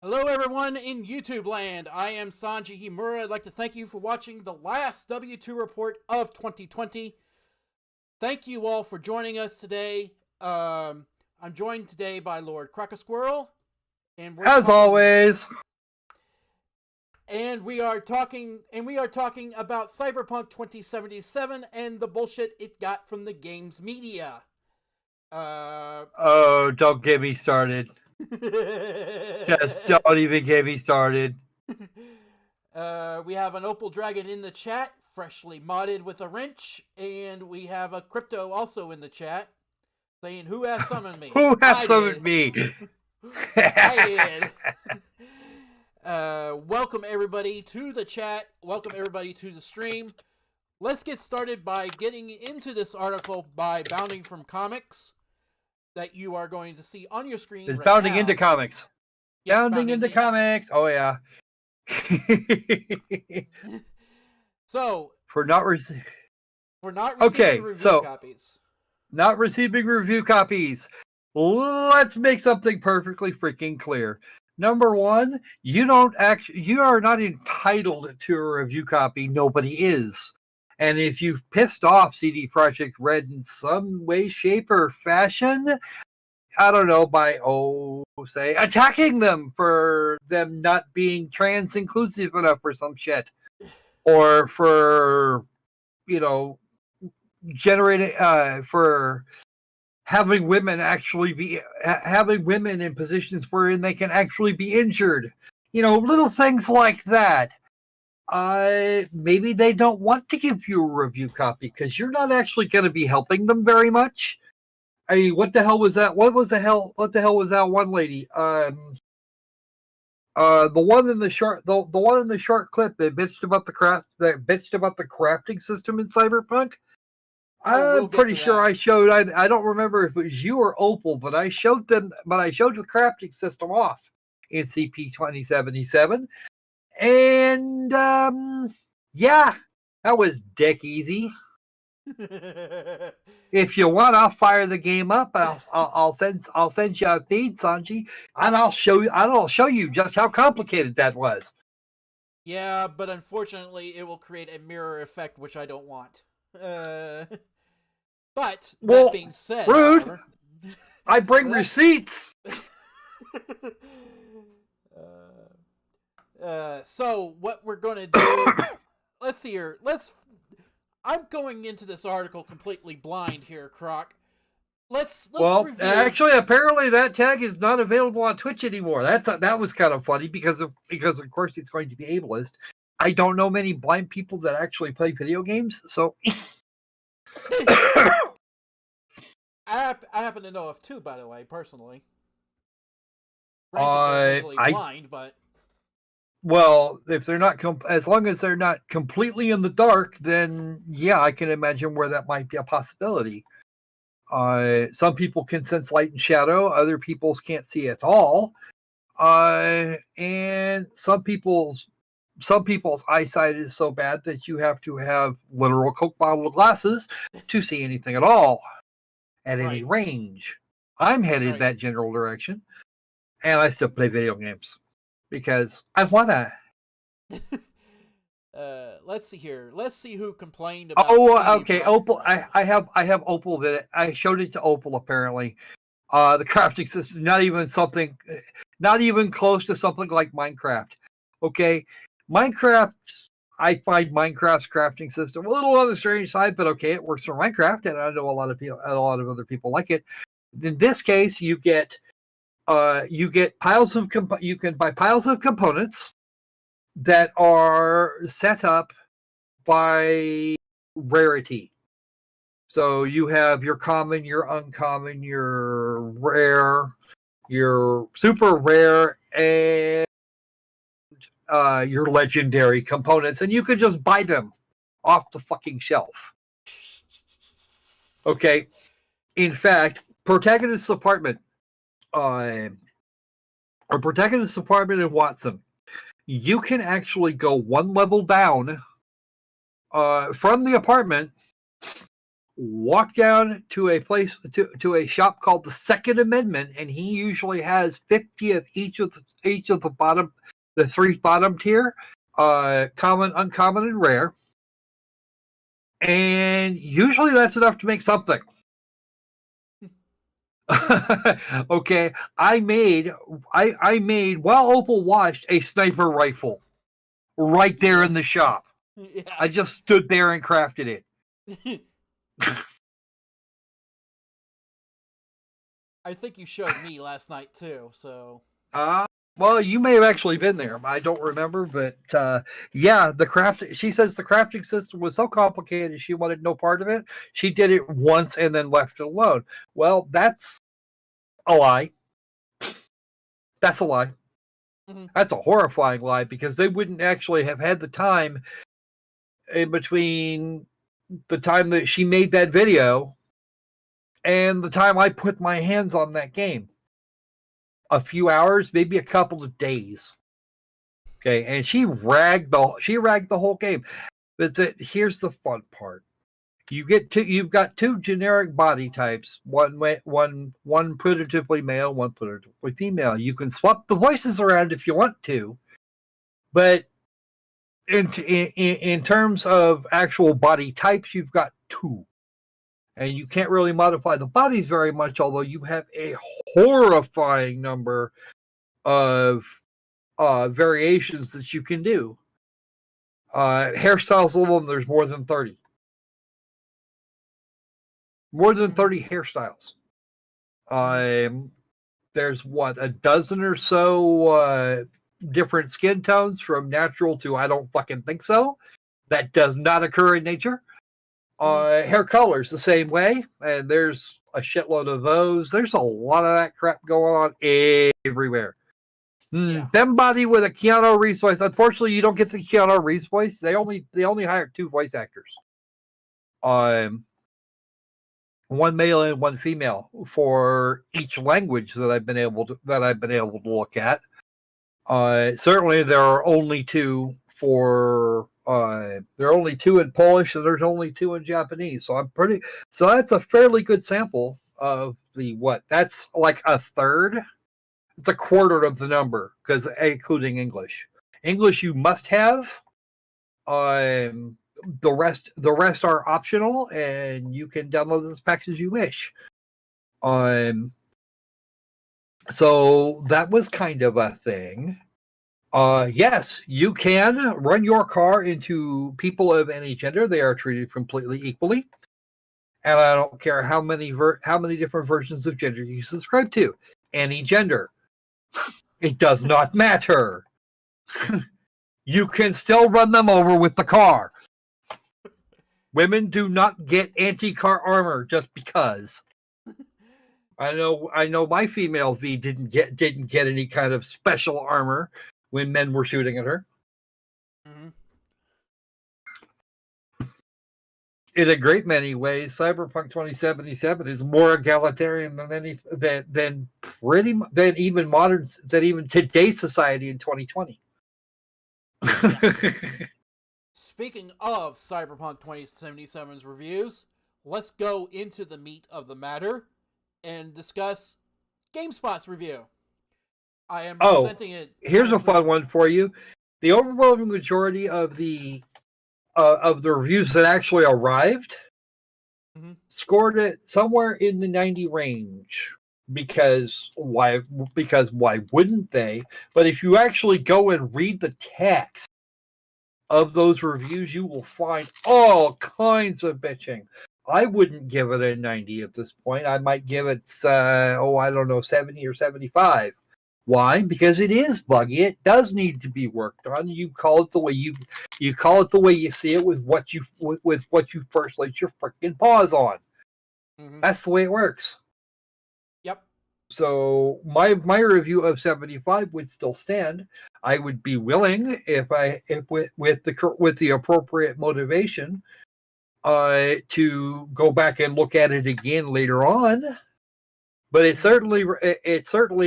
Hello everyone in YouTube land. I am Sanji Himura. I'd like to thank you for watching the last W2 report of 2020. Thank you all for joining us today. I'm joined today by Lord Crocosquirrel. And As always. And we are talking about Cyberpunk 2077 and the bullshit it got from the games media. Oh, don't get me started. Just don't even get me started. We have an Opal Dragon in the chat, freshly modded with a wrench, and we have a Crypto also in the chat, saying, "Who has summoned me?" Who has summoned me? I did. Welcome everybody to the chat. Welcome everybody to the stream. Let's get started by getting into this article by Bounding from Comics that you are going to see on your screen. It's right bounding now. into comics. Yeah, bounding into comics. Oh yeah. So for not receiving review copies. Not receiving review copies. Let's make something perfectly freaking clear. Number one, you are not entitled to a review copy. Nobody is. And if you've pissed off CD Projekt Red in some way, shape, or fashion, I don't know, by, say, attacking them for them not being trans inclusive enough or some shit. Or for, generating, for having women in positions wherein they can actually be injured. Little things like that. Maybe they don't want to give you a review copy because you're not actually going to be helping them very much. I mean, what the hell was that? What the hell was that one lady? The one in the short clip that bitched about the crafting system in Cyberpunk. I'm pretty sure I showed. I don't remember if it was you or Opal, but I showed the crafting system off in CP 2077. And yeah, that was dick easy. If you want, I'll fire the game up. I'll send you a feed, Sanji, and I'll show you just how complicated that was. Yeah, but unfortunately, it will create a mirror effect, which I don't want. But that being said, rude. However, I bring receipts. So what we're going to do, let's see here. I'm going into this article completely blind here, Croc. Let's review. Actually, apparently that tag is not available on Twitch anymore. That was kind of funny because of course it's going to be ableist. I don't know many blind people that actually play video games, so I happen to know of two, by the way, personally. Blind, but well, if they're not as long as they're not completely in the dark, then yeah, I can imagine where that might be a possibility. Some people can sense light and shadow, other people can't see at all, and some people's eyesight is so bad that you have to have literal Coke bottle glasses to see anything at all at any range. I'm headed that general direction, and I still play video games because I wanna. Let's see here. Let's see who complained about. Okay. Opal. I have Opal that I showed it to Opal. Apparently, the crafting system is not even close to something like Minecraft. Okay, Minecraft. I find Minecraft's crafting system a little on the strange side, but okay, it works for Minecraft, and I know a lot of other people like it. In this case, you get piles of you can buy piles of components that are set up by rarity. So you have your common, your uncommon, your rare, your super rare, and your legendary components, and you could just buy them off the fucking shelf. Okay. In fact, Protagonist's apartment, or Protagonist's apartment in Watson, you can actually go one level down from the apartment walk down to a place to a shop called the Second Amendment, and he usually has 50 of each of the three bottom tier, common, uncommon, and rare. And usually that's enough to make something. Okay, I made while Opal watched a sniper rifle right there in the shop. Yeah. I just stood there and crafted it. I think you showed me last night too, so. Well, you may have actually been there. I don't remember, but yeah, she says the crafting system was so complicated she wanted no part of it. She did it once and then left it alone. Well, that's a lie. That's a lie. Mm-hmm. That's a horrifying lie, because they wouldn't actually have had the time in between the time that she made that video and the time I put my hands on that game. A few hours, maybe a couple of days. Okay, and she ragged the whole game. But here's the fun part: you've got two generic body types, one primitively male, one primitively female. You can swap the voices around if you want to, but in terms of actual body types, you've got two. And you can't really modify the bodies very much, although you have a horrifying number of variations that you can do. Hairstyles alone, there's more than 30. More than 30 hairstyles. There's a dozen or so different skin tones, from natural to I don't fucking think so. That does not occur in nature. Hair colors the same way, and there's a shitload of those. There's a lot of that crap going on everywhere. Yeah. Them body with a Keanu Reeves voice. Unfortunately, you don't get the Keanu Reeves voice. They only hired 2 voice actors. One male and one female for each language that I've been able to look at. Certainly, there are only 2 for. There are only 2 in Polish, and there's only 2 in Japanese. So that's a fairly good sample of that's like a third. It's a quarter of the number, because including English. English you must have. The rest are optional, and you can download as packs as you wish. So that was kind of a thing. Yes, you can run your car into people of any gender. They are treated completely equally. And I don't care how many different versions of gender you subscribe to. Any gender. It does not matter. You can still run them over with the car. Women do not get anti-car armor just because. I know my female V didn't get any kind of special armor when men were shooting at her. Mm-hmm. In a great many ways, Cyberpunk 2077 is more egalitarian than even today's society in 2020. Speaking of Cyberpunk 2077's reviews, let's go into the meat of the matter and discuss GameSpot's review. I am presenting it. Here's a fun one for you. The overwhelming majority of the reviews that actually arrived scored it somewhere in the 90 range. Because why wouldn't they? But if you actually go and read the text of those reviews, you will find all kinds of bitching. I wouldn't give it a 90 at this point. I might give it, 70 or 75. Why? Because it is buggy. It does need to be worked on. You call it the way you see it with what you first laid your freaking paws on. Mm-hmm. That's the way it works. Yep. So my review of 75 would still stand. I would be willing, if with the appropriate motivation, to go back and look at it again later on. But it's certainly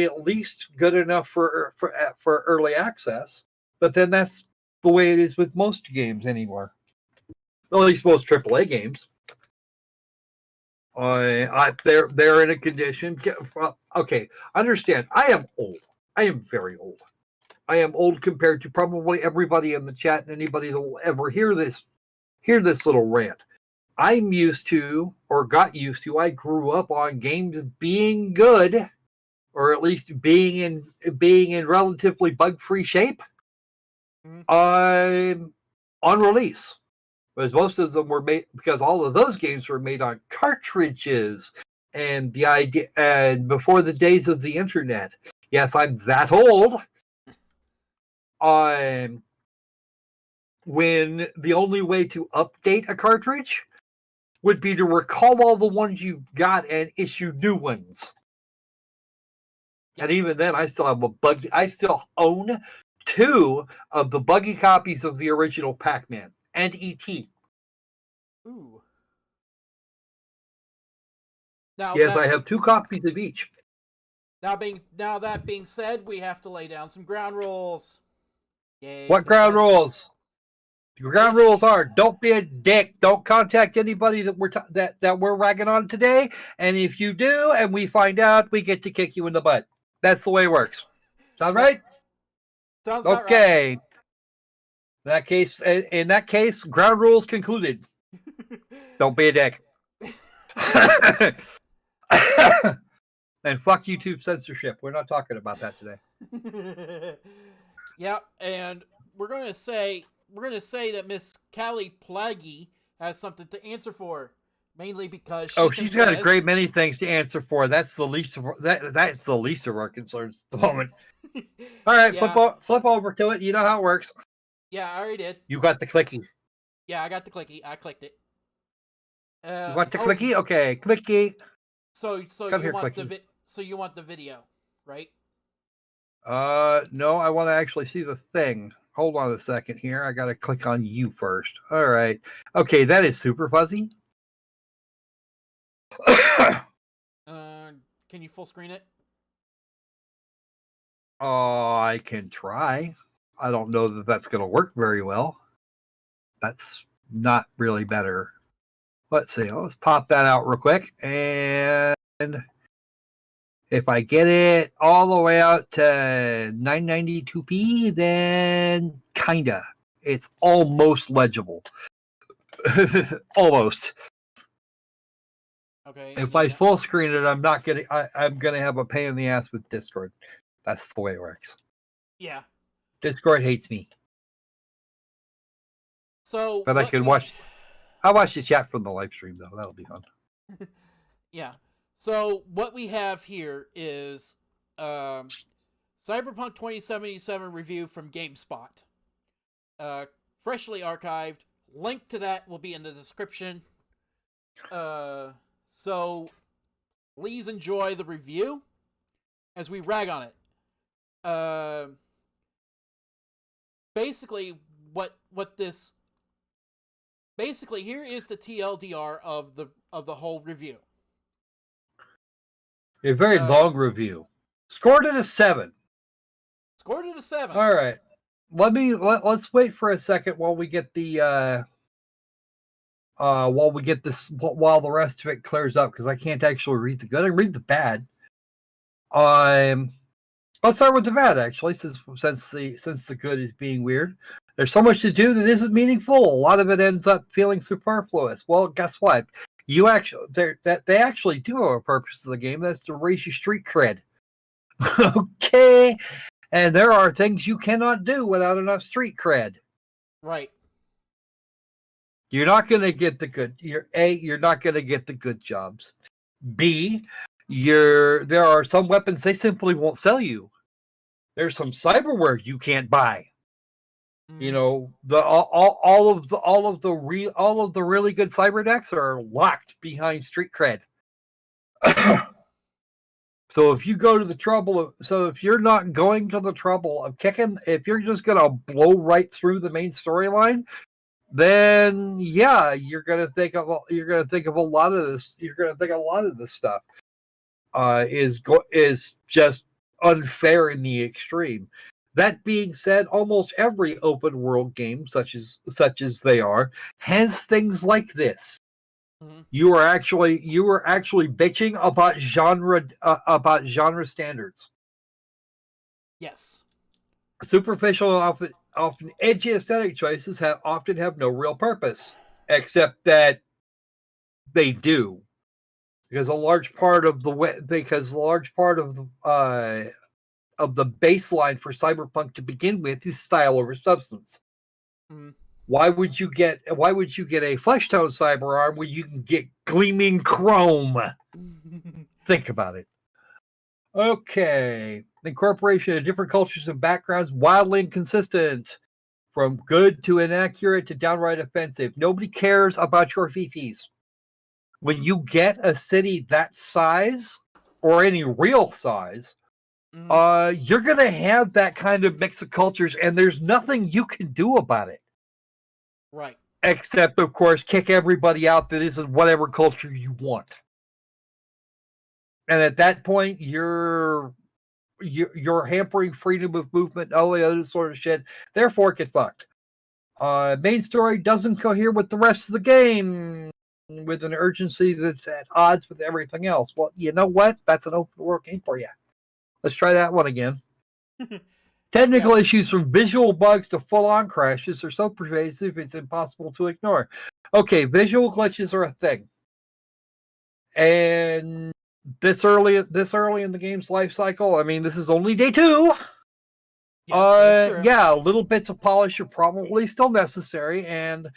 at least good enough for early access. But then that's the way it is with most games anymore. At least most AAA games. They're in a condition. Okay, understand. I am old. I am very old. I am old compared to probably everybody in the chat and anybody that will ever hear this little rant. I'm used to, or got used to. I grew up on games being good, or at least being in relatively bug-free shape. On release. Because most of them were made, because all of those games were made on cartridges, and the idea, and before the days of the internet. Yes, I'm that old. When the only way to update a cartridge would be to recall all the ones you've got and issue new ones. And even then, I still own 2 of the buggy copies of the original Pac-Man and E.T. Ooh. Now, yes, I have 2 copies of each. Now that being said, we have to lay down some ground rules. Yay, what ground rules? The ground rules are: don't be a dick. Don't contact anybody that we're ragging on today. And if you do, and we find out, we get to kick you in the butt. That's the way it works. Sound right? Sounds okay. Right. In that case, ground rules concluded. Don't be a dick. And fuck YouTube censorship. We're not talking about that today. Yep, and we're gonna say that Miss Callie Plaggy has something to answer for, mainly because she's got a great many things to answer for. That's the least of that's the least of our concerns at the moment. All right, yeah. flip over to it. You know how it works. Yeah, I already did. You got the clicky. Yeah, I got the clicky. I clicked it. You got the clicky? Okay, clicky. So you want the video, right? No, I want to actually see the thing. Hold on a second here. I got to click on you first. All right. Okay, that is super fuzzy. Can you full screen it? I can try. I don't know that that's going to work very well. That's not really better. Let's see. Let's pop that out real quick. And if I get it all the way out to 992p, then kinda. It's almost legible. Almost. Okay. If I full screen it, I'm gonna have a pain in the ass with Discord. That's the way it works. Yeah. Discord hates me. So, but I'll watch the chat from the live stream though. That'll be fun. Yeah. So what we have here is Cyberpunk 2077 review from GameSpot. Freshly archived. Link to that will be in the description. So please enjoy the review as we rag on it. Basically, here is the TLDR of the whole review. A very long review. Scored it a 7. Scored it a 7. All right. Let's wait for a second while we get the while the rest of it clears up, because I can't actually read the good. I read the bad. Let's start with the bad actually, since the good is being weird. There's so much to do that isn't meaningful. A lot of it ends up feeling superfluous. Well, guess what? They actually do have a purpose of the game. That's to raise your street cred. Okay, and there are things you cannot do without enough street cred. Right. You're not going to get the good. You're not going to get the good jobs. B, there are some weapons they simply won't sell you. There's some cyberware you can't buy. You know, all of the really good cyber decks are locked behind street cred. So if you're not going to the trouble of kicking, if you're just gonna blow right through the main storyline, then yeah, you're gonna think of a lot of this. You're gonna think a lot of this stuff is just unfair in the extreme. That being said, almost every open world game, such as they are, has things like this. Mm-hmm. You were actually bitching about genre standards. Yes. Superficial and often edgy aesthetic choices often have no real purpose, except that they do, because a large part of the baseline for Cyberpunk to begin with is style over substance. Mm-hmm. Why would you get a flesh tone cyber arm when you can get gleaming chrome? Think about it. Okay. Incorporation of different cultures and backgrounds, wildly inconsistent. From good to inaccurate to downright offensive. Nobody cares about your fifis. When you get a city that size, or any real size, you're going to have that kind of mix of cultures, and there's nothing you can do about it. Right. Except, of course, kick everybody out that isn't whatever culture you want. And at that point, you're hampering freedom of movement, all the other sort of shit. Therefore, get fucked. Main story doesn't cohere with the rest of the game with an urgency that's at odds with everything else. Well, you know what? That's an open world game for you. Let's try that one again. Technical issues from visual bugs to full-on crashes are so pervasive it's impossible to ignore. Okay, visual glitches are a thing. And this early in the game's life cycle, I mean, this is only day 2. Yes, yeah, little bits of polish are probably still necessary, and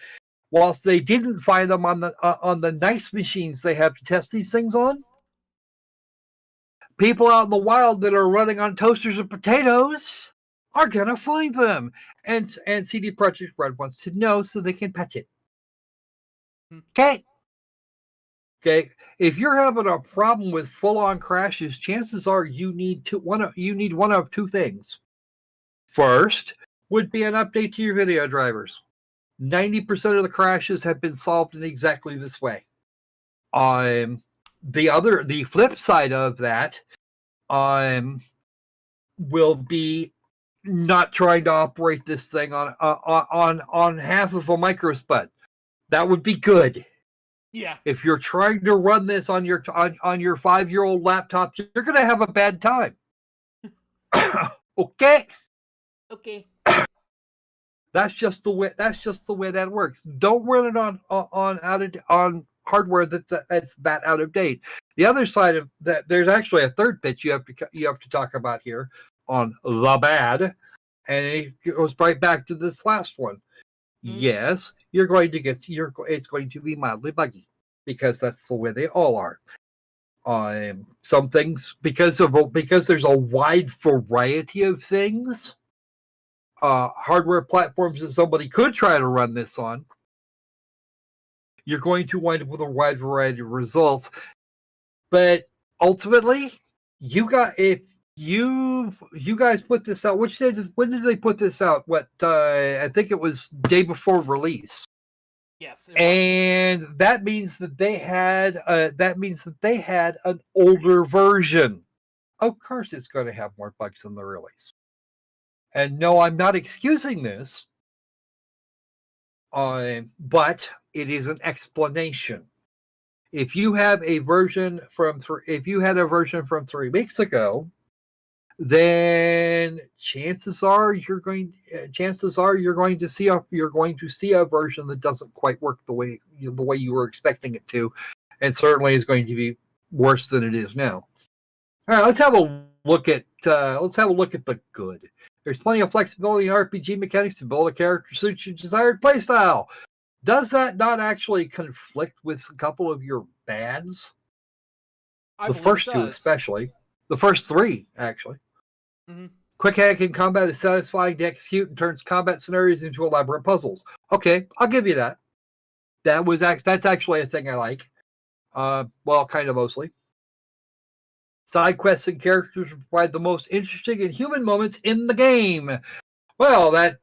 whilst they didn't find them on the nice machines they have to test these things on, people out in the wild that are running on toasters and potatoes are gonna find them, and CD Projekt Red wants to know so they can patch it. Okay. If you're having a problem with full-on crashes, chances are you need one of two things. First would be an update to your video drivers. 90% of the crashes have been solved in exactly this way. The flip side of that will be not trying to operate this thing on half of a microspud. That would be good. Yeah. If you're trying to run this on your 5-year-old laptop, you're going to have a bad time. Okay. Okay. That's just the way that works. Don't run it on hardware that's that out of date. The other side of that, there's actually a third pitch you have to talk about here on the bad, and it goes right back to this last one. Yes, it's going to be mildly buggy because that's the way they all are. Some things because there's a wide variety of things. Hardware platforms that somebody could try to run this on, you're going to wind up with a wide variety of results. But ultimately, if you guys put this out, when did they put this out? I think it was day before release. Yes, and that means that they had an older version. Of course, it's going to have more bugs than the release. And no, I'm not excusing this, but it is an explanation. If you have a version from 3 weeks ago, then chances are you're going to see a version that doesn't quite work the way you were expecting it to, and certainly is going to be worse than it is now. All right, let's have a look at the good. There's plenty of flexibility in RPG mechanics to build a character suit your desired playstyle. Does that not actually conflict with a couple of your bads? The first two, especially. The first 3, actually. Mm-hmm. Quick hacking combat is satisfying to execute and turns combat scenarios into elaborate puzzles. Okay, I'll give you that. That's actually a thing I like. Well, kind of mostly. Side quests and characters provide the most interesting and human moments in the game. Well, that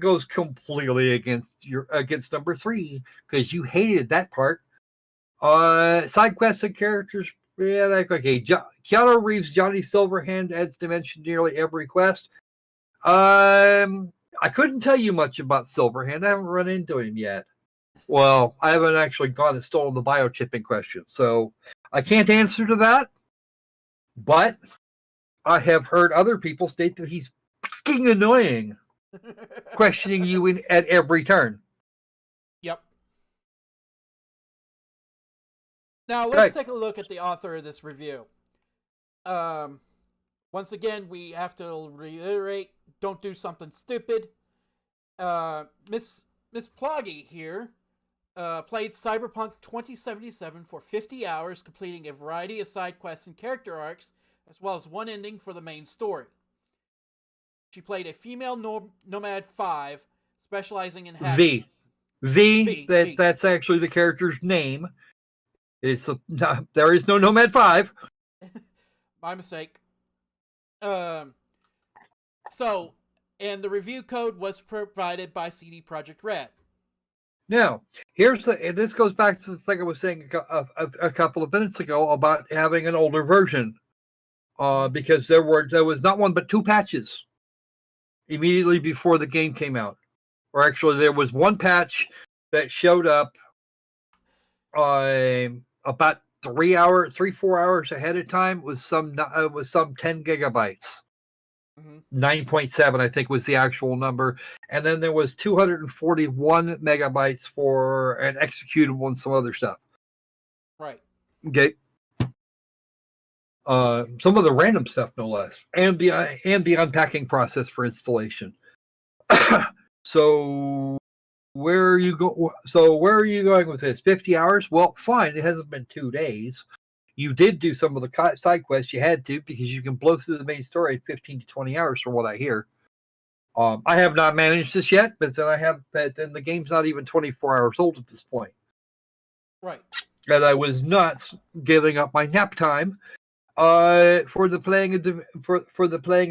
goes completely against number 3 because you hated that part. Side quests and characters, yeah, that's okay. Keanu Reeves' Johnny Silverhand adds dimension to nearly every quest. I couldn't tell you much about Silverhand. I haven't run into him yet. Well, I haven't actually gone and stolen the biochip in question, so I can't answer to that. But I have heard other people state that he's fucking annoying, questioning you at every turn. Yep. Now let's Right. take a look at the author of this review. Once again, we have to reiterate: don't do something stupid. Miss Ploggy here played Cyberpunk 2077 for 50 hours, completing a variety of side quests and character arcs, as well as one ending for the main story. She played a female Nomad 5, specializing in hacking. That's actually the character's name. There is no Nomad 5. My mistake. And the review code was provided by CD Projekt Red. Now, this goes back to the thing I was saying a couple of minutes ago about having an older version, because there was not one but two patches immediately before the game came out, or actually there was one patch that showed up about 4 hours ahead of time. Was some 10 gigabytes. 9.7, I think, was the actual number. And then there was 241 megabytes for an executable and some other stuff. Right. Okay. Some of the random stuff, no less. And the unpacking process for installation. So where are you going with this? 50 hours? Well, fine. It hasn't been 2 days. You did do some of the side quests you had to, because you can blow through the main story in 15 to 20 hours from what I hear. I have not managed this yet, but then the game's not even 24 hours old at this point. Right. And I was not giving up my nap time for the playing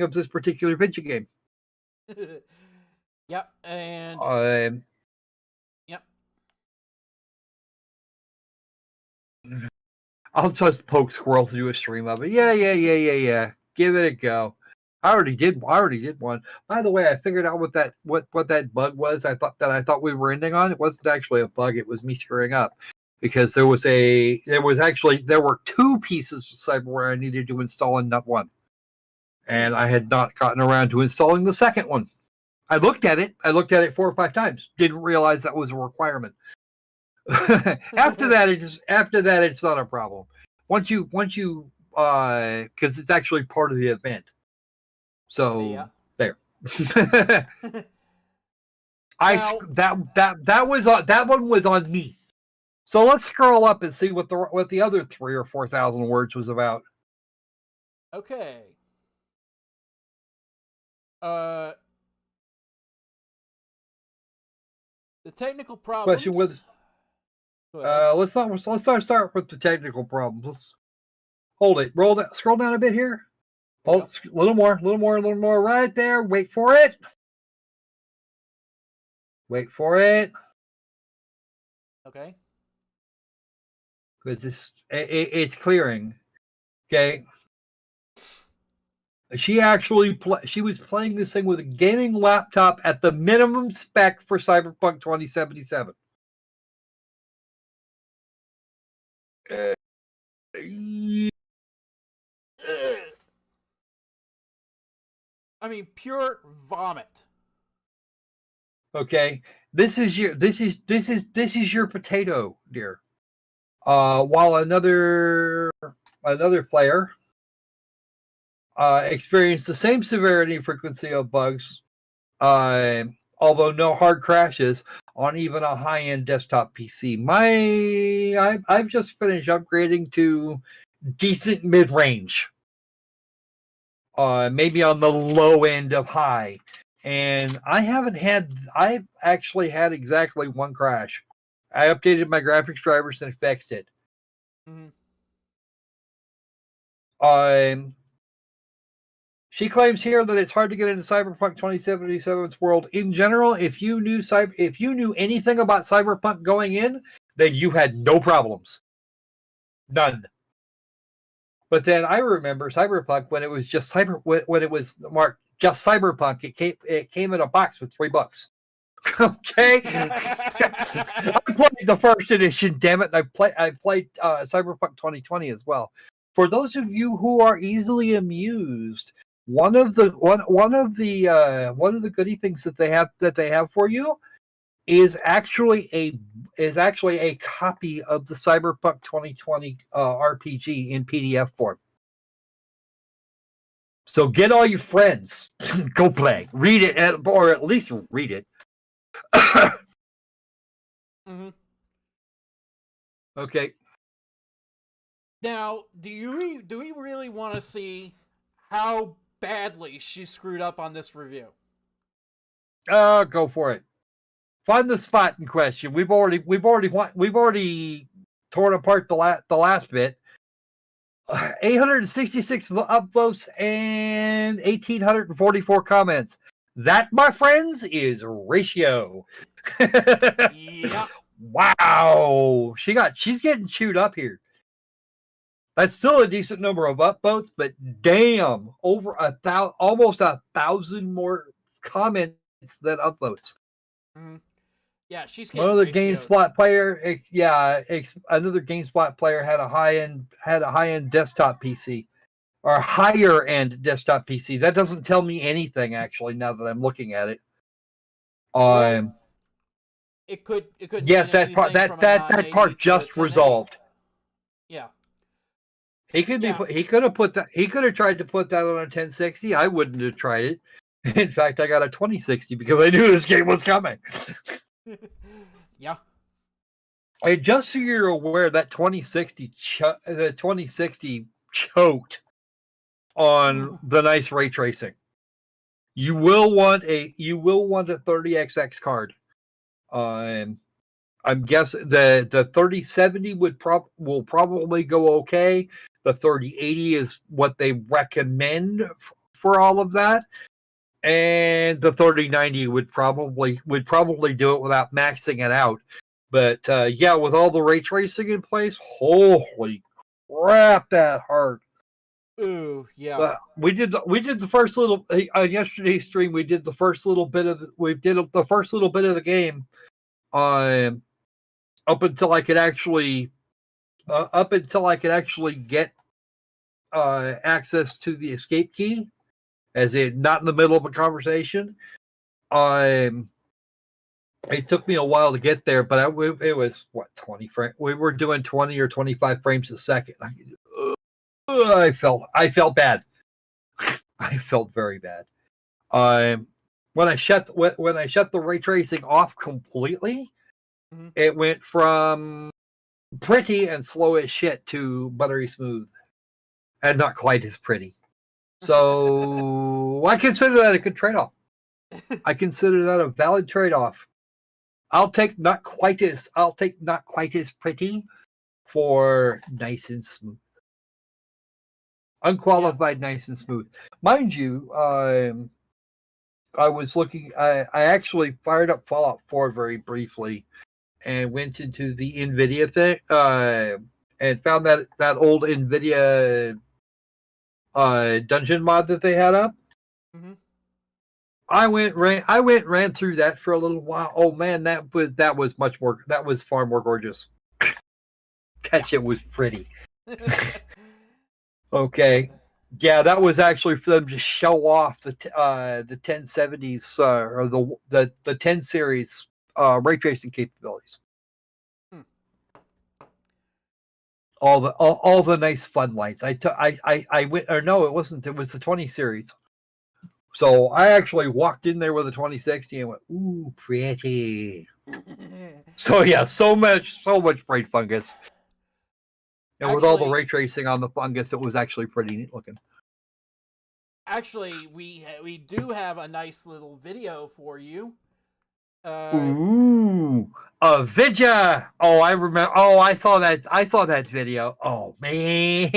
of this particular video game. Yep, and yep. I'll just poke Squirrel to do a stream of it. Yeah. Give it a go. I already did one. By the way, I figured out what that bug was. I thought we were ending on. It wasn't actually a bug. It was me screwing up, because there were 2 pieces of cyberware I needed to install and not one, and I had not gotten around to installing the second one. I looked at it 4 or 5 times. Didn't realize that was a requirement. After that, it's not a problem. Once you because it's actually part of the event. So there. That one was on me. So let's scroll up and see what the other 3,000 or 4,000 words was about. Okay. The technical problems. Question with. Let's start with the technical problems. Let's hold it. Scroll down a bit here. Hold a little more, right there. Wait for it. Okay. Because it's clearing. Okay. She was playing this thing with a gaming laptop at the minimum spec for Cyberpunk 2077. I mean, pure vomit. Okay, this is your potato, dear. While another player experienced the same severity and frequency of bugs, although no hard crashes on even a high-end desktop PC. I've just finished upgrading to decent mid-range, maybe on the low end of high, and I've actually had exactly one crash. I updated my graphics drivers and fixed it. She claims here that it's hard to get into Cyberpunk 2077's world in general. If you knew anything about Cyberpunk going in, then you had no problems. None. But then I remember Cyberpunk when it was just when it was marked just Cyberpunk. It came in a box with $3. Okay, I played the first edition. Damn it! I played Cyberpunk 2020 as well. For those of you who are easily amused, one of the goodie things that they have for you is actually a copy of the Cyberpunk 2020 RPG in PDF form. So get all your friends, go play, read it, or at least read it. Mm-hmm. Okay. Now, do we really want to see how badly she screwed up on this review? Go for it. Find the spot in question. We've already torn apart the last bit. 866 upvotes and 1,844 comments. That, my friends, is ratio. Yeah. Wow, she's getting chewed up here. That's still a decent number of upvotes, but damn, over almost 1,000 more comments than upvotes. Mm-hmm. Yeah, she's getting Another ratioed. GameSpot player, another GameSpot player had a high end desktop PC, or higher end desktop PC. That doesn't tell me anything actually. Now that I'm looking at it, Well, it could yes, mean that part just resolved. Yeah. He could have tried to put that on a 1060. I wouldn't have tried it. In fact, I got a 2060 because I knew this game was coming. Yeah. And just so you're aware, that 2060 choked on the nice ray tracing. You will want a 30XX card. I'm guessing the 3070 will probably go okay. The 3080 is what they recommend for all of that. And the 3090 would probably do it without maxing it out. But yeah, with all the ray tracing in place, holy crap, that hurt. Ooh, yeah. We did the first little on yesterday's stream. We did the first little bit of the game, up until I could actually get access to the escape key, as in not in the middle of a conversation. It took me a while to get there, but it was 20 frames. We were doing 20 or 25 frames a second. I felt bad. I felt very bad. When I shut the ray tracing off completely, Mm-hmm. it went from pretty and slow as shit to buttery smooth, and not quite as pretty. So I consider that a good trade-off. I consider that a valid trade-off. I'll take not quite as pretty for nice and smooth. Unqualified, nice and smooth. Mind you, I was looking. I actually fired up Fallout 4 very briefly, and went into the NVIDIA thing, and found that old NVIDIA dungeon mod that they had up. Mm-hmm. I ran through that for a little while. Oh man, that was much more. That was far more gorgeous. That shit was pretty. Okay, yeah, that was actually for them to show off the 1070s or the 10 series ray tracing capabilities. All the nice fun lights. I went, or no, it wasn't. It was the 20 series. So I actually walked in there with a 2060 and went, ooh, pretty. So yeah, so much bright fungus. And with all the ray tracing on the fungus, it was actually pretty neat looking. Actually, we do have a nice little video for you. Ooh, a Vidya. Oh, I remember. Oh, I saw that video. Oh man.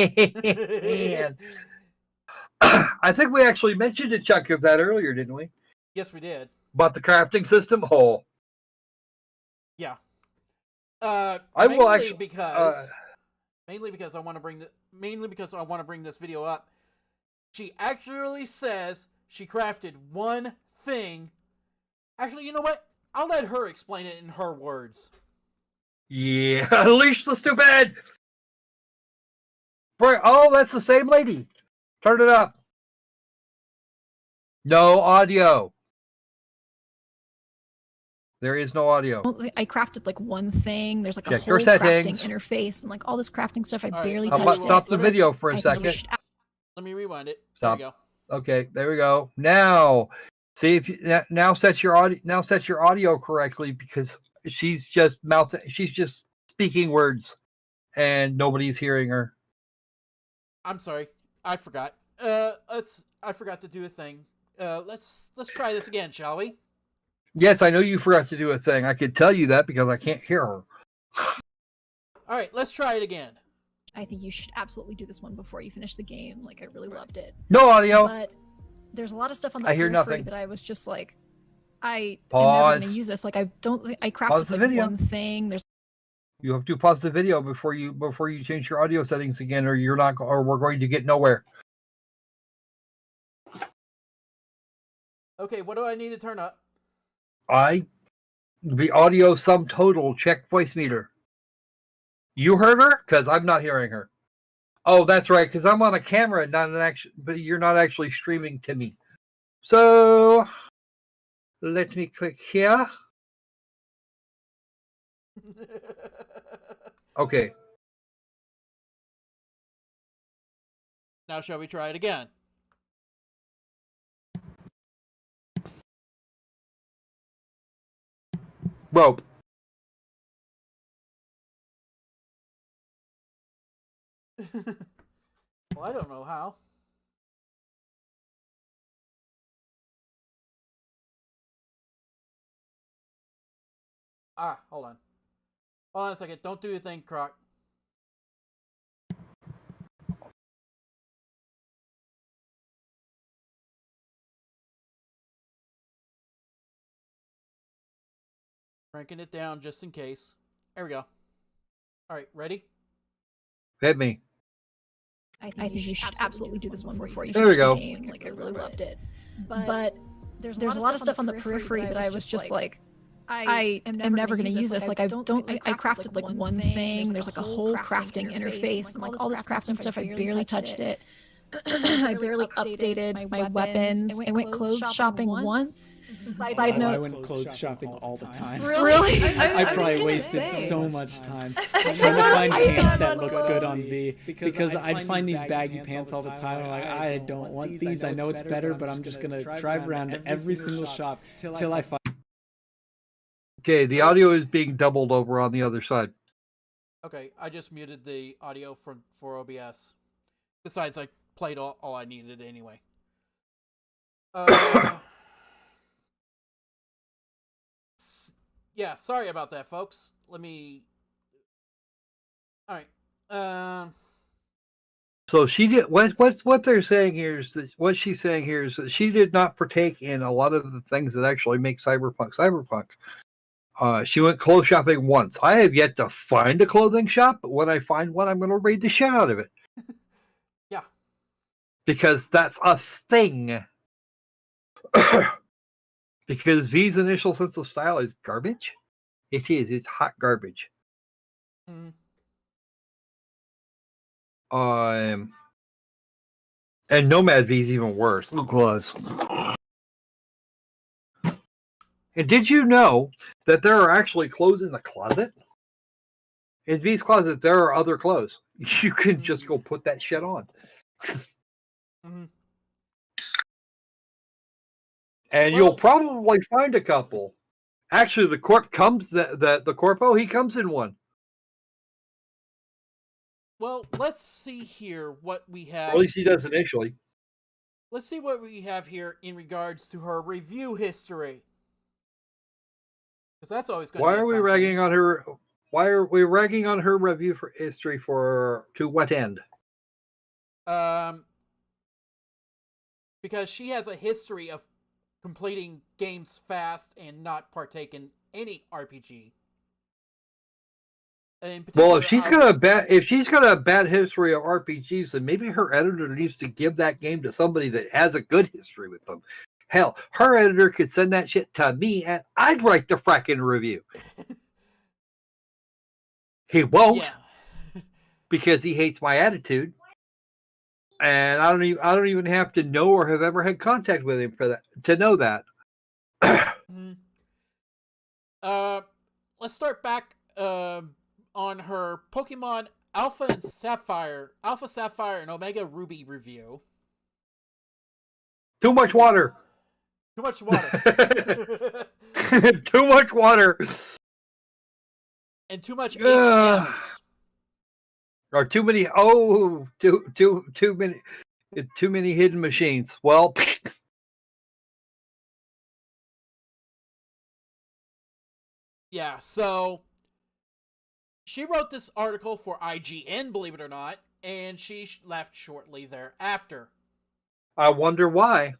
I think we actually mentioned a chunk of that earlier, didn't we? Yes, we did. About the crafting system. Oh, yeah. Mainly because I want to bring this video up. She actually says she crafted one thing. Actually, you know what? I'll let her explain it in her words. Yeah, unleash the stupid! Oh, that's the same lady. Turn it up. No audio. There is no audio. I crafted like one thing. There's like a Check whole your settings. crafting interface and like all this crafting stuff. I All right, barely let me touched How about it. stop the video for a second? Let me rewind it. Stop. There we go. Okay, there we go. Now, see if you now set your audio. Now set your audio correctly because she's just mouthing. She's just speaking words, and nobody's hearing her. I'm sorry, I forgot. I forgot to do a thing. Let's try this again, shall we? Yes, I know you forgot to do a thing. I could tell you that because I can't hear her. All right, let's try it again. I think you should absolutely do this one before you finish the game. Like, I really loved it. No audio. But there's a lot of stuff on the I hear periphery nothing. that I was just like, I am never Pause. going to use this. Like, I Pause crafted the like video. one thing. There's You have to pause the video before you change your audio settings again, or you're not, or we're going to get nowhere. Okay, what do I need to turn up? The audio sum total. Check voice meter. You heard her? Because I'm not hearing her. Oh, that's right. Because I'm on a camera, not an action. But you're not actually streaming to me. So let me click here. Okay. Now, shall we try it again? Rope. Well, I don't know how. Hold on. Hold on a second. Don't do your thing, Croc. Cranking it down just in case. There we go. All right, ready? Hit me. I think you should absolutely do this one before you There we finish go. the game. Like, I really loved it. But there's a lot of stuff on the periphery that I was just like, I am never going to use this. Like, I crafted like one thing. There's like a whole crafting interface and like all this crafting stuff. I barely touched it. I barely updated my weapons. I went clothes shopping once. Side note. I went clothes shopping all the time. Really? I probably wasted so much time trying to find pants that looked good on V because I'd find these baggy pants all the time. I'm like, I don't want these. I know it's better, but I'm just gonna drive around to every single shop till I find. Okay, the audio is being doubled over on the other side. Okay, I just muted the audio for OBS. Besides, I played all I needed anyway. Yeah, sorry about that, folks. Let me. All right. So she did. What they're saying here is that what she's saying here is that she did not partake in a lot of the things that actually make Cyberpunk Cyberpunk. She went clothes shopping once. I have yet to find a clothing shop, but when I find one, I'm going to raid the shit out of it. Yeah. Because that's a thing. Because V's initial sense of style is garbage. It is. It's hot garbage. Mm. And Nomad V is even worse. Look close. And did you know that there are actually clothes in the closet? In V's closet, there are other clothes. You can just go put that shit on. Mm-hmm. And you'll probably find a couple. Actually, the corp comes the corpo, he comes in one. Well, let's see here what we have. Or at least he does initially. Let's see what we have here in regards to her review history. Because that's always going to be Why are we ragging on her? Why are we ragging on her review for history to what end? Because she has a history of completing games fast and not partake in any RPG. Well, if she's got a bad history of RPGs, then maybe her editor needs to give that game to somebody that has a good history with them. Hell, her editor could send that shit to me and I'd write the fracking review. He won't because he hates my attitude. And I don't even have to know or have ever had contact with him for that to know that. Let's start back on her Pokemon Alpha Sapphire, and Omega Ruby review. Too much water. Too much water. Too much water. And too much HMs. Or too many too many hidden machines. Well, yeah, so she wrote this article for IGN, believe it or not, and she left shortly thereafter. I wonder why.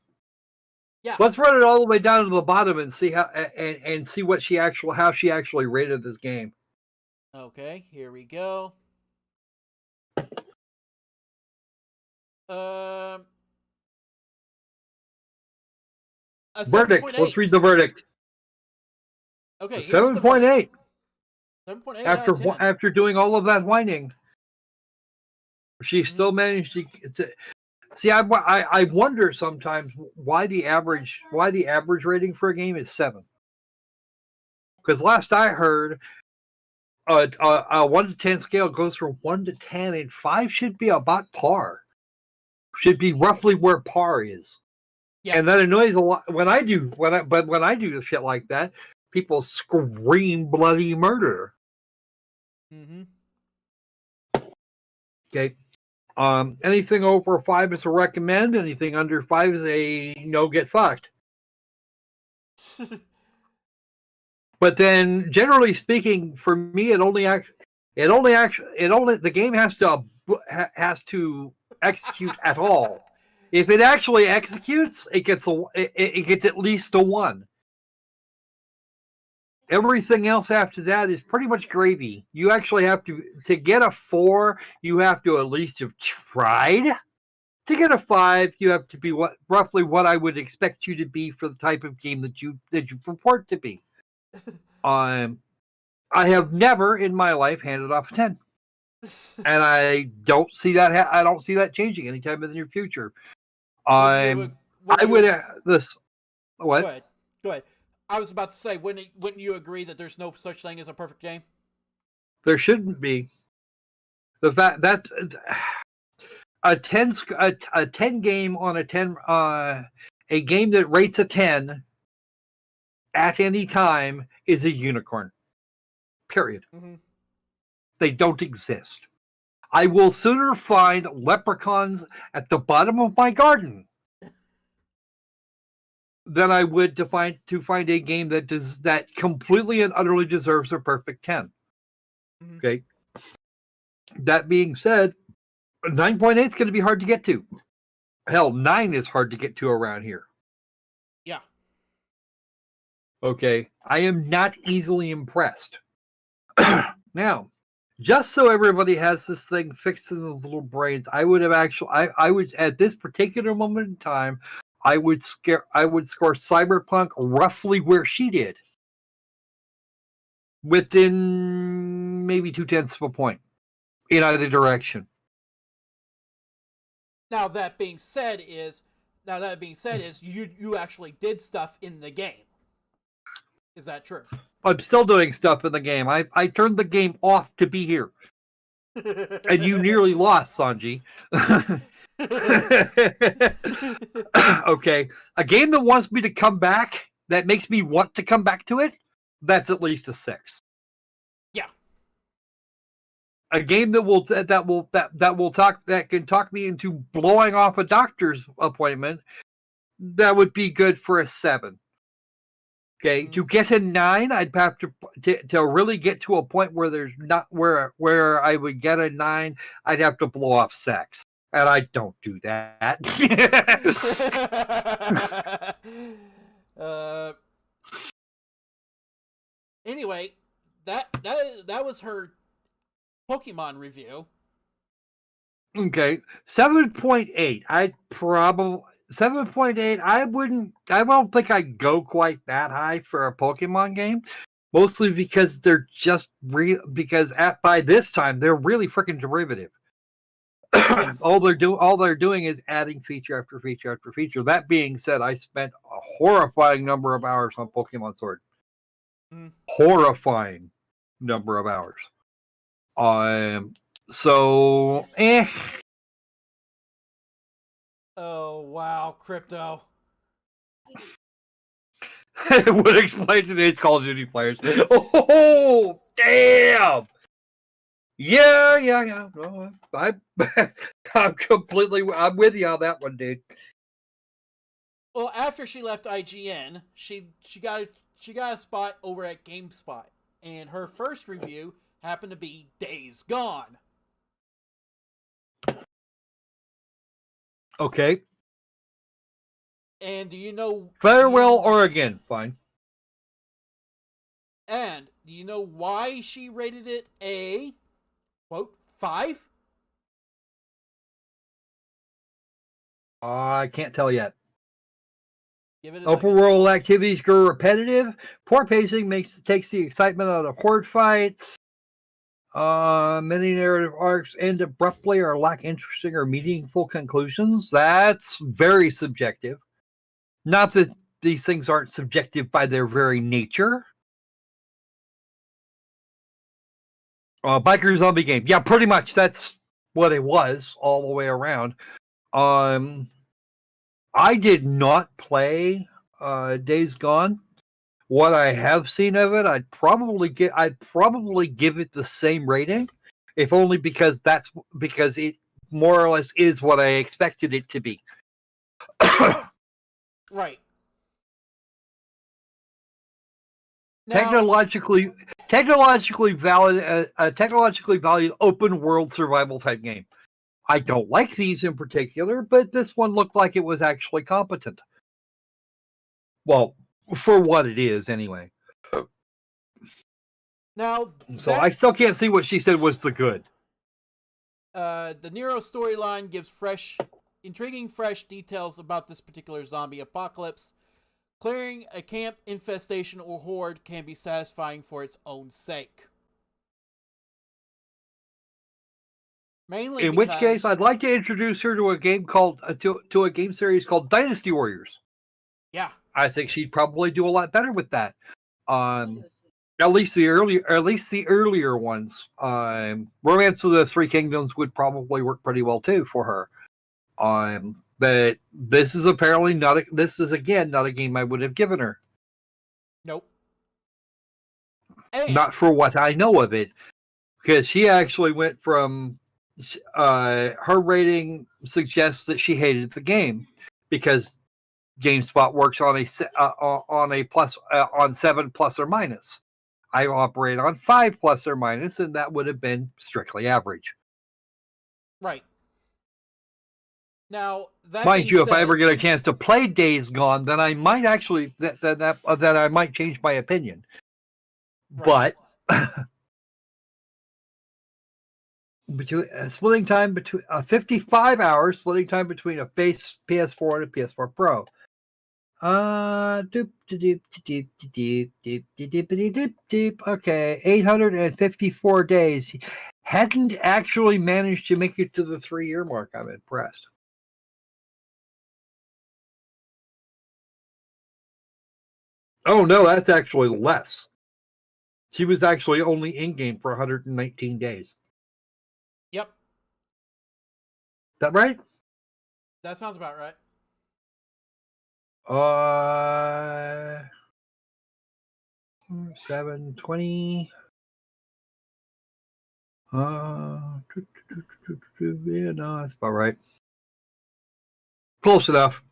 Yeah. Let's run it all the way down to the bottom and see how and see what how she actually rated this game. Okay, here we go. Verdict. Let's read the verdict. Okay, 7.8. 7.8 after doing all of that whining, she still managed to see. I wonder sometimes why the average rating for a game is 7. Because last I heard, a 1 to 10 scale goes from 1 to 10, and 5 should be about par. Should be roughly where par is. Yeah. And that annoys a lot when I do the shit like that. People scream bloody murder. Mm-hmm. Okay. Anything over 5 is a recommend. Anything under 5 is a get fucked. But then, generally speaking, for me, the game has to execute at all. If it actually executes, it gets at least a 1. Everything else after that is pretty much gravy. You actually have to get a 4, you have to at least have tried. To get a 5, you have to be roughly what I would expect you to be for the type of game that you purport to be. I have never in my life handed off a 10. And I don't see that I don't see that changing anytime in the near future. What? Go ahead. I was about to say, wouldn't you agree that there's no such thing as a perfect game? There shouldn't be. The fact that a 10 game on a 10 a game that rates a 10 at any time is a unicorn. Period. Mm-hmm. They don't exist. I will sooner find leprechauns at the bottom of my garden than I would to find a game that completely and utterly deserves a perfect 10. Mm-hmm. Okay. That being said, 9.8 is going to be hard to get to. Hell, 9 is hard to get to around here. Yeah. Okay. I am not easily impressed. Now, just so everybody has this thing fixed in the little brains, I would at this particular moment in time, I would score Cyberpunk roughly where she did. Within maybe 0.2 of a point in either direction. Now that being said is you actually did stuff in the game. Is that true? I'm still doing stuff in the game. I turned the game off to be here. And you nearly lost, Sanji. Okay. A game that wants me to come back, that makes me want to come back to it, that's at least a 6. Yeah. A game that can talk me into blowing off a doctor's appointment, that would be good for a 7. Okay, mm-hmm. To get a 9, I'd have to really get to a point where there's not where I would get a 9. I'd have to blow off sex, and I don't do that. Anyway, that was her Pokemon review. Okay, 7.8. I'd probably 7.8. I don't think I'd go quite that high for a Pokemon game. Mostly because they're just by this time they're really freaking derivative. Yes. all they're doing is adding feature after feature after feature. That being said, I spent a horrifying number of hours on Pokemon Sword. Horrifying number of hours. So Oh wow, Crypto. It would explain today's Call of Duty players. Oh damn! Yeah. Oh, I'm with you on that one, dude. Well, after she left IGN, she got a spot over at GameSpot, and her first review happened to be Days Gone. Okay. And do you know Farewell, Oregon. Fine. And do you know why she rated it a quote 5? I can't tell yet. Give it a Open second. world activities grow repetitive. Poor pacing takes the excitement out of horde fights. Many narrative arcs end abruptly or lack interesting or meaningful conclusions. That's very subjective. Not that these things aren't subjective by their very nature. Biker zombie game. Yeah, pretty much. That's what it was all the way around. I did not play Days Gone. What I have seen of it, I'd probably give it the same rating, if only because it more or less is what I expected it to be. Right. Now, technologically valued open world survival type game. I don't like these in particular, but this one looked like it was actually competent. Well, for what it is, anyway. Now, so I still can't see what she said was the good. The Nero storyline gives intriguing fresh details about this particular zombie apocalypse. Clearing a camp infestation or horde can be satisfying for its own sake. Mainly in which case, I'd like to introduce her to a game called to a game series called Dynasty Warriors. Yeah, I think she'd probably do a lot better with that. At least the earlier ones. Romance of the Three Kingdoms would probably work pretty well too for her. But this is apparently not a game I would have given her. Nope. Not for what I know of it, because she actually went from her rating suggests that she hated the game because GameSpot works on a plus on 7 plus or minus. I operate on 5 plus or minus, and that would have been strictly average. Right. Now, mind you, if I ever get a chance to play Days Gone, then I might actually that I might change my opinion. Right. But between splitting time between 55 hours, splitting time between a base PS4 and a PS4 Pro. Okay, 854 days. Hadn't actually managed to make it to the 3-year mark. I'm impressed. Oh no, that's actually less. She was actually only in game for 119 days. Yep. Is that right? That sounds about right. 720. Yeah, no, that's about right. Close enough.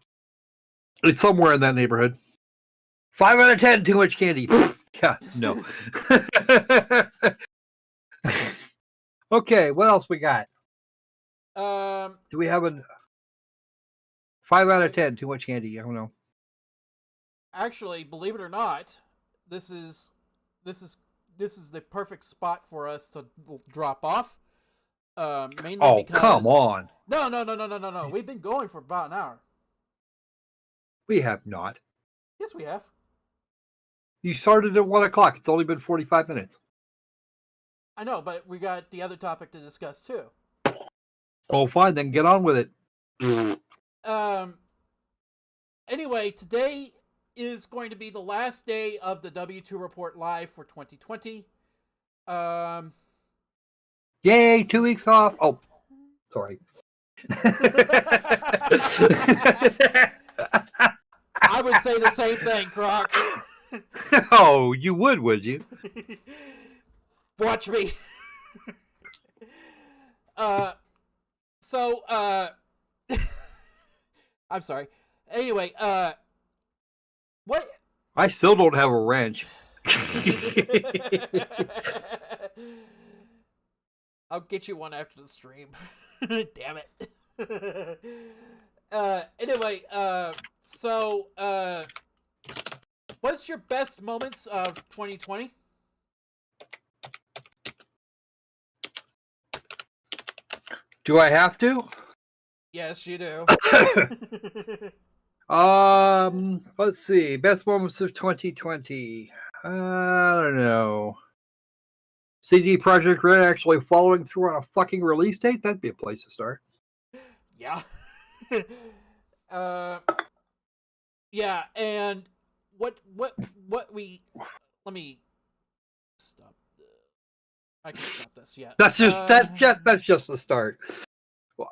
It's somewhere in that neighborhood. 5 out of 10, too much candy. Yeah, no. Okay, what else we got? Do we have a 5 out of 10, too much candy? I don't know. Actually, believe it or not, this is the perfect spot for us to drop off. Mainly because... come on. No. We've been going for about an hour. We have not. Yes, we have. You started at 1 o'clock. It's only been 45 minutes. I know, but we got the other topic to discuss too. Oh, fine. Then get on with it. Anyway, today is going to be the last day of the W2 Report Live for 2020. Yay, 2 weeks off. Oh, sorry. I would say the same thing, Croc. Oh, you would you? Watch me. I'm sorry. Anyway, what? I still don't have a wrench. I'll get you one after the stream. Damn it. Anyway, what's your best moments of 2020? Do I have to? Yes, you do. Let's see. Best moments of 2020. I don't know. CD Projekt Red actually following through on a fucking release date? That'd be a place to start. Yeah. Yeah, and let me stop. I can stop this. Yeah. That's just the start.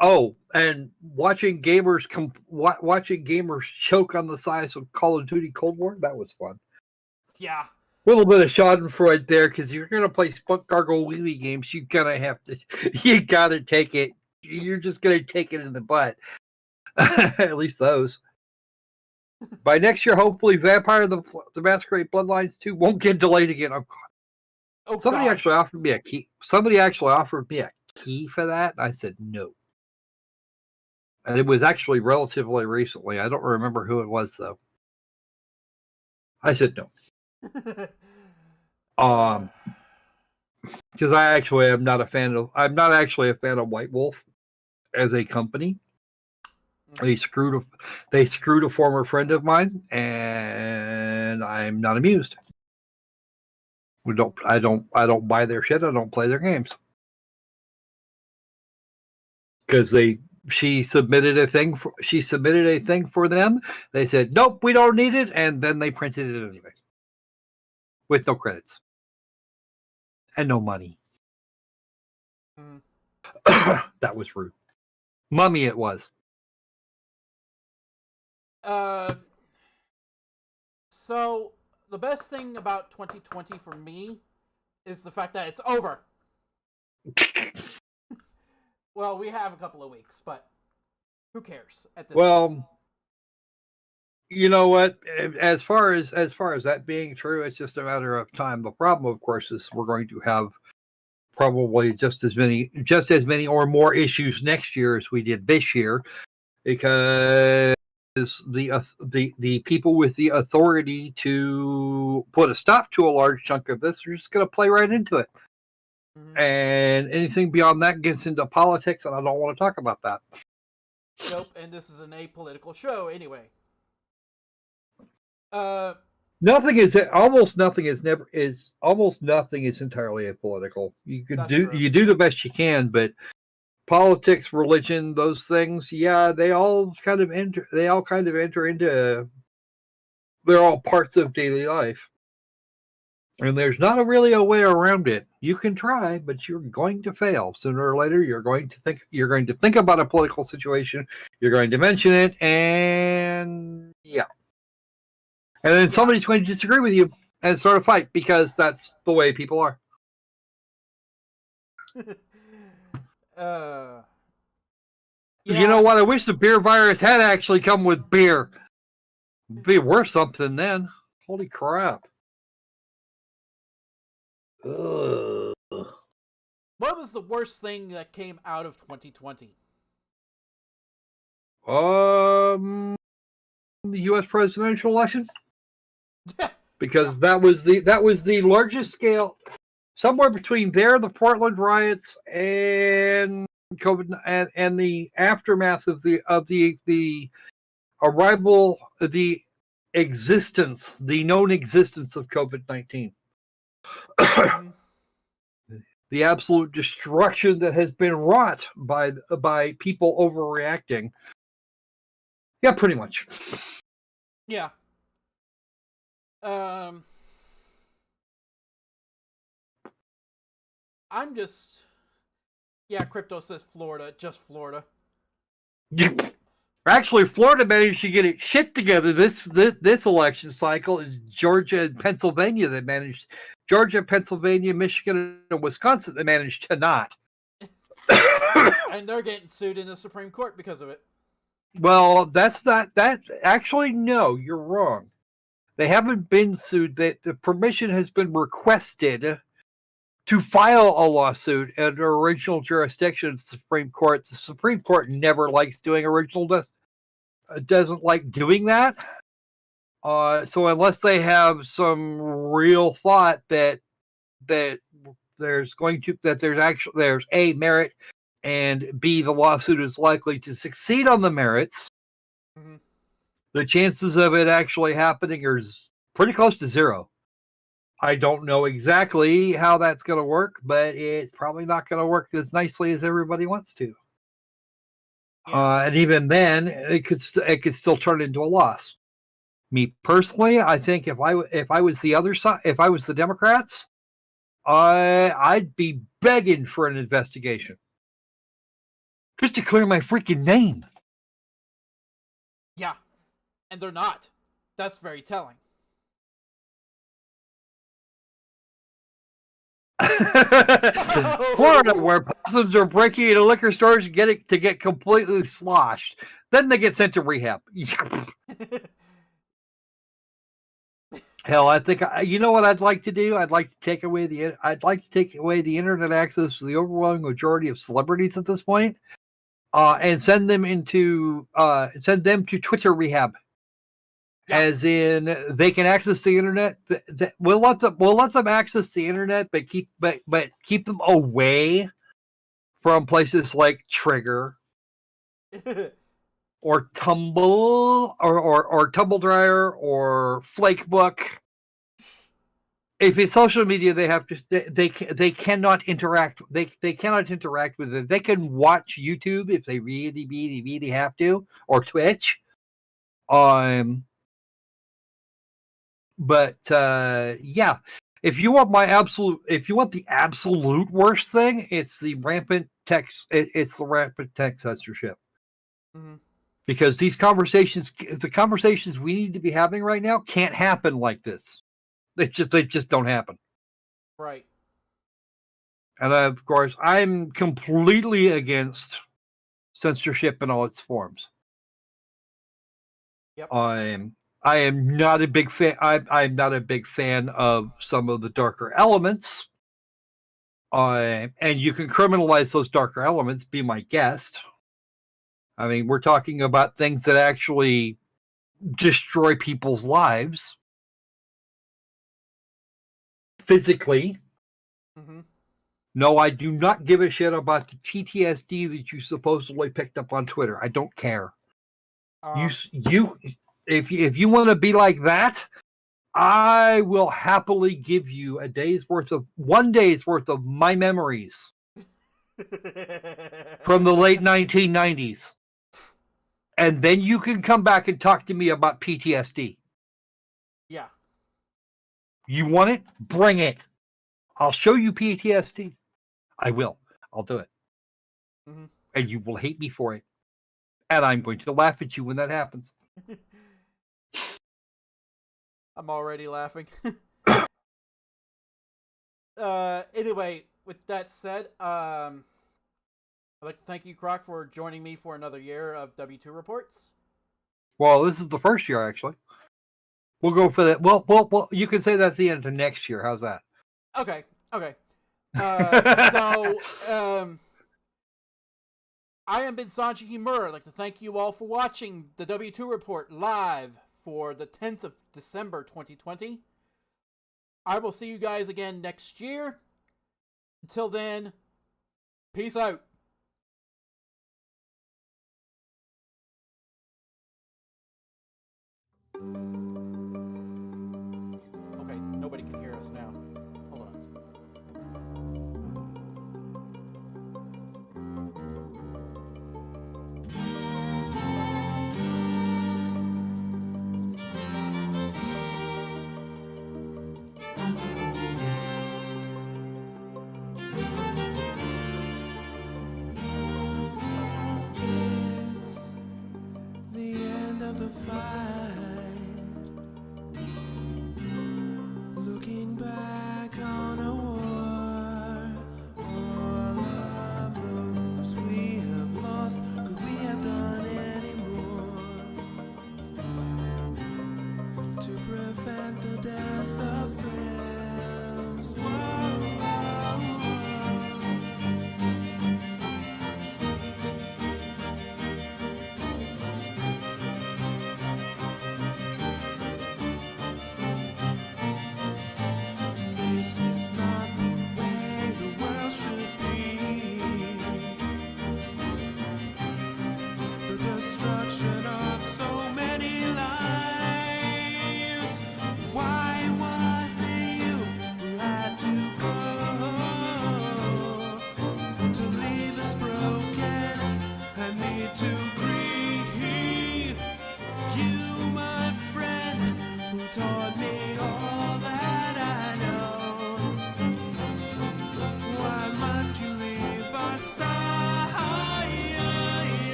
Oh, and watching gamers choke on the size of Call of Duty Cold War, that was fun. Yeah. A little bit of Schadenfreude there, because if you're gonna play Spunk Gargle Wheelie games, you gotta take it. You're just gonna take it in the butt. At least those. By next year, hopefully, Vampire the Masquerade Bloodlines 2 won't get delayed again. Oh, Somebody God. actually offered me a key. Somebody actually offered me a key for that, and I said no. And it was actually relatively recently. I don't remember who it was though. I said no. Because I actually am not a fan of. I'm not actually a fan of White Wolf as a company. They screwed a former friend of mine, and I'm not amused. I don't buy their shit. I don't play their games because she submitted a thing for them. They said nope, we don't need it, and then they printed it anyway with no credits and no money. That was rude. Mummy, it was. So the best thing about 2020 for me is the fact that it's over. Well, we have a couple of weeks, but who cares at this point? You know what? As far as that being true, it's just a matter of time. The problem, of course, is we're going to have probably just as many or more issues next year as we did this year, because the people with the authority to put a stop to a large chunk of this are just going to play right into it. Mm-hmm. And anything beyond that gets into politics, and I don't want to talk about that. Nope, and this is an apolitical show anyway. Almost nothing is entirely apolitical. You do the best you can, but politics, religion, those things, yeah, they all kind of enter into. They're all parts of daily life, and there's not really a way around it. You can try, but you're going to fail sooner or later. You're going to think about a political situation. You're going to mention it, and yeah. And then somebody's going to disagree with you and start a fight because that's the way people are. You know what? I wish the beer virus had actually come with beer. It'd be worth something then. Holy crap. Ugh. What was the worst thing that came out of 2020? The U.S. presidential election. Because that was the largest scale, somewhere between the Portland riots and COVID and the aftermath of the the known existence of COVID-19. The absolute destruction that has been wrought by people overreacting. Yeah, pretty much. Yeah. I'm just... Yeah, Crypto says Florida. Just Florida. Actually, Florida managed to get its shit together this election cycle. It's Georgia and Pennsylvania that managed. Georgia, Pennsylvania, Michigan, and Wisconsin that managed to not. And they're getting sued in the Supreme Court because of it. Well, that's not that. Actually, no, you're wrong. They haven't been sued. The permission has been requested to file a lawsuit under original jurisdiction of the Supreme Court. The Supreme Court never likes doing doesn't like doing that. So unless they have some real thought that there's A, merit, and B, the lawsuit is likely to succeed on the merits, the chances of it actually happening are pretty close to zero. I don't know exactly how that's going to work, but it's probably not going to work as nicely as everybody wants to. Yeah. And even then, it could still turn into a loss. Me personally, I think if I was the other side, if I was the Democrats, I'd be begging for an investigation just to clear my freaking name. Yeah, and they're not. That's very telling. Florida, where possums are breaking into liquor stores and get completely sloshed, then they get sent to rehab. Hell, I think you know what I'd like to do. I'd like to take away the internet access to the overwhelming majority of celebrities at this point, and send them to Twitter rehab. Yeah. As in, they can access the internet. We'll let them access the internet, but keep them away from places like Trigger or Tumble or Tumble Dryer or Flakebook. If it's social media, they have to. They cannot interact. They cannot interact with it. They can watch YouTube if they really have to, or Twitch. But yeah, if you want the absolute worst thing, it's the rampant text. It's the rampant text censorship. Mm-hmm. Because the conversations we need to be having right now can't happen like this. They just don't happen. Right. And of course, I'm completely against censorship in all its forms. Yep. I am not a big fan. I'm not a big fan of some of the darker elements. And you can criminalize those darker elements. Be my guest. I mean, we're talking about things that actually destroy people's lives physically. Mm-hmm. No, I do not give a shit about the PTSD that you supposedly picked up on Twitter. I don't care. If you want to be like that, I will happily give you 1 day's worth of my memories from the late 1990s. And then you can come back and talk to me about PTSD. Yeah. You want it? Bring it. I'll show you PTSD. I will. I'll do it. Mm-hmm. And you will hate me for it. And I'm going to laugh at you when that happens. I'm already laughing. Anyway, with that said, I'd like to thank you, Croc, for joining me for another year of W2 Reports. Well, this is the first year, actually. We'll go for that. Well, you can say that at the end of next year. How's that? Okay. I am Binsanji Himura. I'd like to thank you all for watching the W2 Report live for the 10th of December 2020. I will see you guys again next year. Until then, peace out.